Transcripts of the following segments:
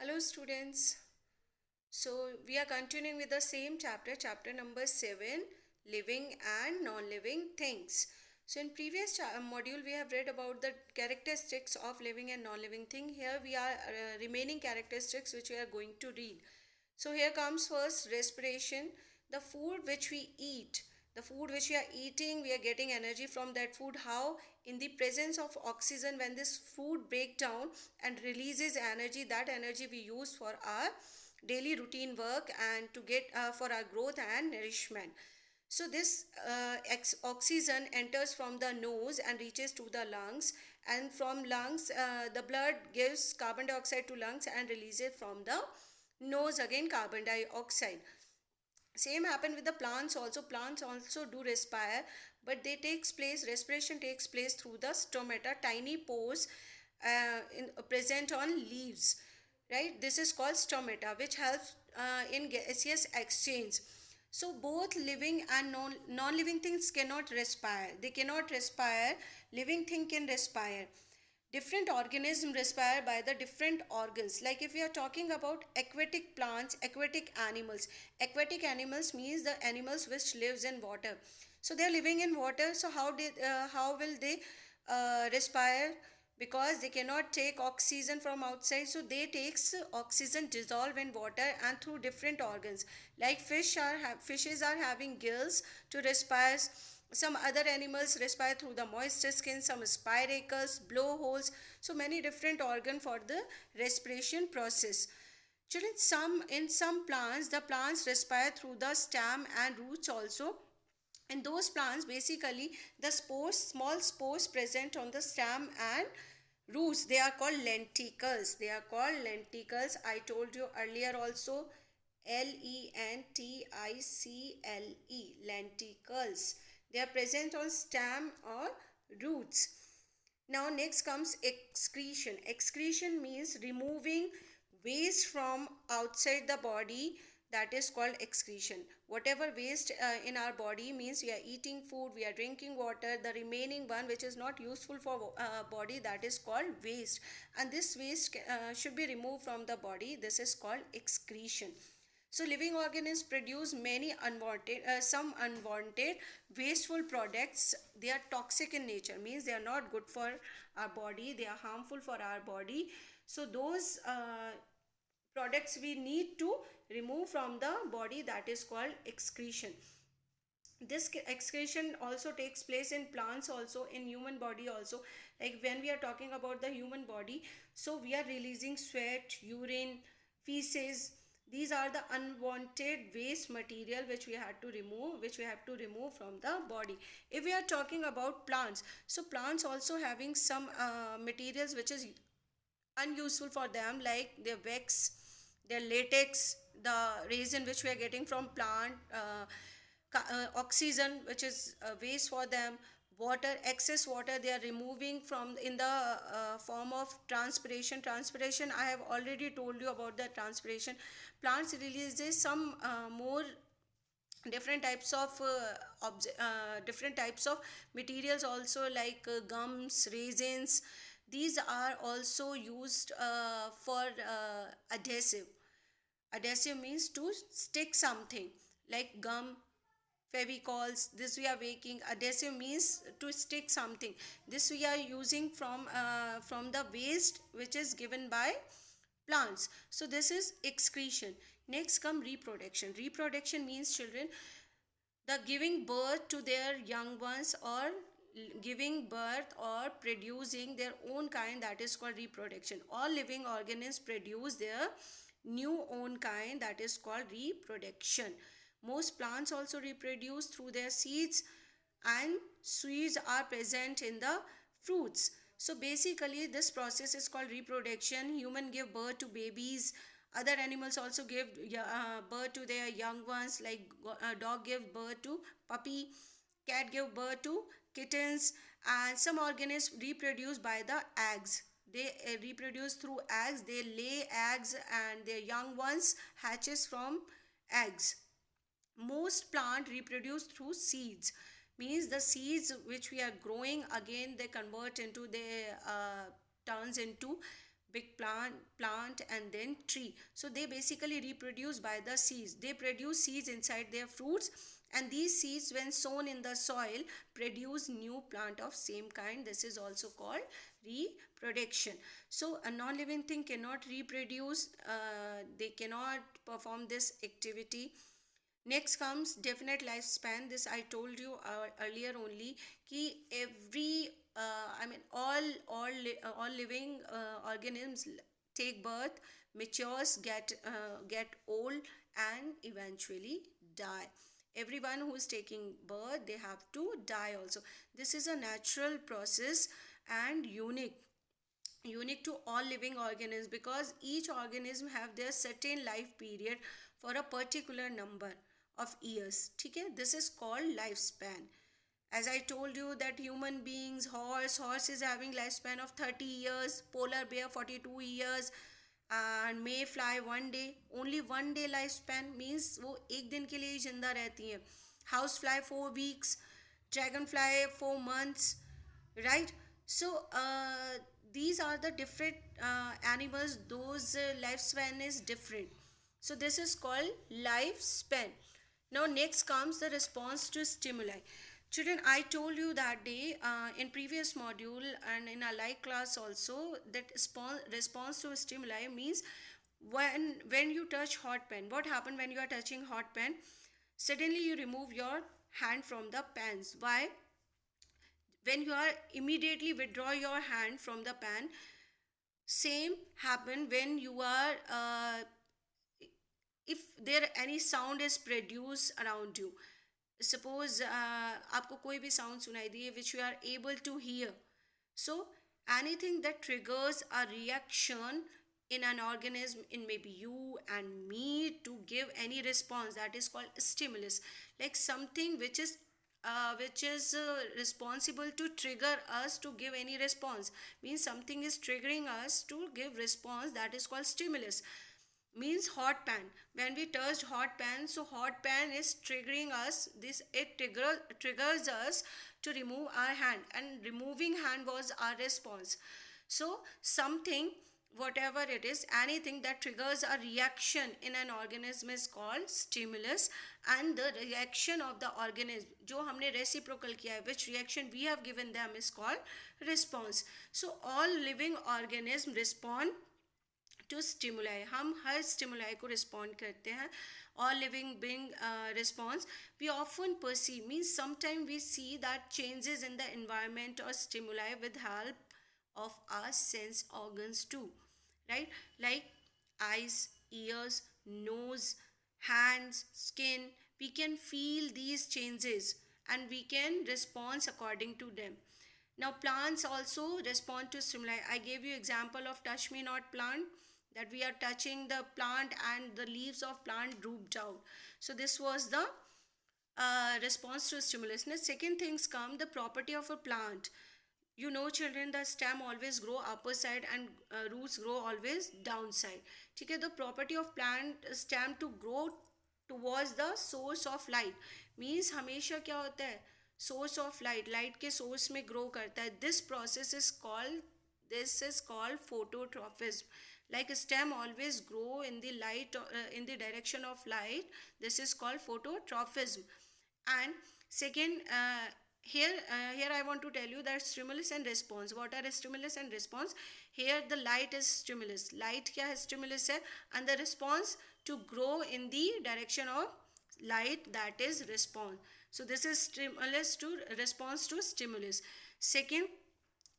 Hello students. So we are continuing with the same chapter, chapter number 7, living and non-living things. So in previous module we have read about the characteristics of living and non-living thing. Here we are remaining characteristics which we are going to read. So here comes first respiration, the food which we eat. The food which we are eating, we are getting energy from that food. How? In the presence of oxygen, when this food breaks down and releases energy, that energy we use for our daily routine work and to get for our growth and nourishment. So this oxygen enters from the nose and reaches to the lungs, and from lungs the blood gives carbon dioxide to lungs and releases from the nose again carbon dioxide. Same happen with the plants also. Plants also do respire, but they takes place respiration takes place through the stomata, tiny pores present on leaves, right? This is called stomata, which helps in gaseous exchange. So both living and non-living things cannot respire. They cannot respire. Living thing can respire. Different organisms respire by the different organs. Like if we are talking about aquatic plants, aquatic animals means the animals which lives in water. So they are living in water. So how will they respire? Because they cannot take oxygen from outside, so they takes oxygen dissolve in water and through different organs. Like fishes are having gills to respire. Some other animals respire through the moist skin, some spiracles, blowholes. So many different organ for the respiration process. Children, some plants, the plants respire through the stem and roots also. In those plants, basically the spores, small spores present on the stem and roots, they are called lenticles. They are called lenticles. I told you earlier also, Lenticle, lenticles. They are present on stem or roots. Now next comes excretion. Excretion means removing waste from outside the body, that is called excretion. Whatever waste in our body, means we are eating food, we are drinking water, the remaining one which is not useful for body, that is called waste, and this waste should be removed from the body. This is called excretion. So living organisms produce many some unwanted wasteful products. They are toxic in nature, means they are not good for our body, they are harmful for our body. So those products we need to remove from the body, that is called excretion. This excretion also takes place in plants also, in human body also. Like when we are talking about the human body, so we are releasing sweat, urine, feces. These are the unwanted waste material which we had to remove, which we have to remove from the body. If we are talking about plants, so plants also having some materials which is unuseful for them, like their wax, their latex, the resin which we are getting from plant, oxygen which is waste for them, water, excess water they are removing from in the form of transpiration. I have already told you about the transpiration. Plants releases some more different types of different types of materials also, like gums, resins. These are also used for adhesive. Adhesive means to stick something, like gum, fevicols. This we are making. Adhesive means to stick something. This we are using from the waste which is given by plants. So this is excretion. Next come reproduction. Reproduction means, children, the giving birth to their young ones, or giving birth or producing their own kind, that is called reproduction. All living organisms produce their new own kind, that is called reproduction. Most plants also reproduce through their seeds, and seeds are present in the fruits. So basically this process is called reproduction. Human give birth to babies, other animals also give birth to their young ones, like dog give birth to puppy, cat give birth to kittens, and some organisms reproduce by the eggs. They reproduce through eggs. They lay eggs and their young ones hatches from eggs. Most plant reproduce through seeds, means the seeds which we are growing, again they convert into, they turns into big plant and then tree. So they basically reproduce by the seeds. They produce seeds inside their fruits, and these seeds when sown in the soil produce new plant of same kind. This is also called reproduction. So a non-living thing cannot reproduce, they cannot perform this activity. Next comes definite lifespan. This I told you earlier only कि every I mean all living organisms take birth, matures, get old, and eventually die. Everyone who is taking birth, they have to die also. This is a natural process and unique to all living organisms, because each organism have their certain life period for a particular number of years. ठीक है, this is called lifespan. As I told you that human beings, horse is having lifespan of 30 years, polar bear 42 years, and may fly one day. Only one day lifespan means वो एक दिन के लिए ही जिंदा रहती हैं. House fly 4 weeks, dragonfly 4 months, right? So these are the different animals, those lifespan is different. So this is called lifespan. Now next comes the response to stimuli. Children, I told you that day in previous module and in a live class also that response to stimuli means when you touch hot pan. What happened when you are touching hot pan? Suddenly you remove your hand from the pans. Why? When you are immediately withdraw your hand from the pan, same happen when you are if there any sound is produced around you. Suppose आपको कोई भी sound सुनाई दिए which you are able to hear. So anything that triggers a reaction in an organism, in maybe you and me, to give any response, that is called stimulus. Like something which is responsible to trigger us to give any response, means something is triggering us to give response, that is called stimulus. Means hot pan, when we touched hot pan, so hot pan is triggering us, this it triggers us to remove our hand, and removing hand was our response. So something, whatever it is, anything that triggers a reaction in an organism is called stimulus, and the reaction of the organism जो हमने reciprocal किया है, which reaction we have given them, is called response. So all living organisms respond to stimuli. हम हर stimuli को respond करते हैं. All living being response. We often perceive, means sometimes we see that changes in the environment or stimuli with help of our sense organs too, right? Like eyes, ears, nose, hands, skin. We can feel these changes and we can respond according to them. Now plants also respond to stimuli. I gave you example of touch me not plant, that we are touching the plant and the leaves of plant drooped out. So this was the response to stimulus. Now second things come, the property of a plant. You know children, the stem always grow upper side and roots grow always downside. ठीक है, the property of plant stem to grow towards the source of light, means हमेशा क्या होता है, source of light के source में grow करता है. This process is called phototropism. Like a stem always grow in the light, in the direction of light, this is called phototropism. And second, here I want to tell you that stimulus and response. What are stimulus and response? Here the light is stimulus. Light क्या है, stimulus है, and the response to grow in the direction of light, that is response. So this is stimulus to response to stimulus. Second,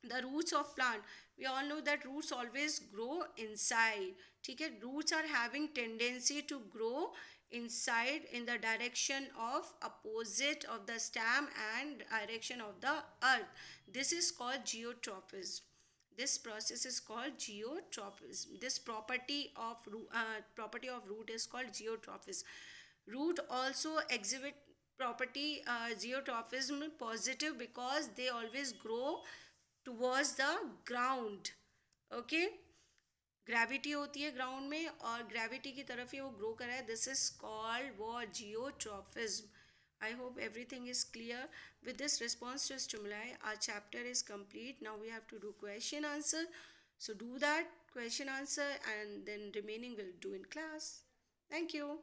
the roots of plant. We all know that roots always grow inside. ठीक है, roots are having tendency to grow inside in the direction of opposite of the stem and direction of the earth. This is called geotropism. This process is called geotropism. This property of root is called geotropism. Root also exhibit property geotropism positive, because they always grow towards the ground. Okay, gravity होती है ground में और gravity की तरफ ही वो grow कर रहा है. दिस इज कॉल्ड वो जियोट्रॉफिज्म. I hope everything is clear. With this response to stimuli, our chapter is complete. Now we have to do question answer. So do that. question answer, and then remaining will do in class. Thank you.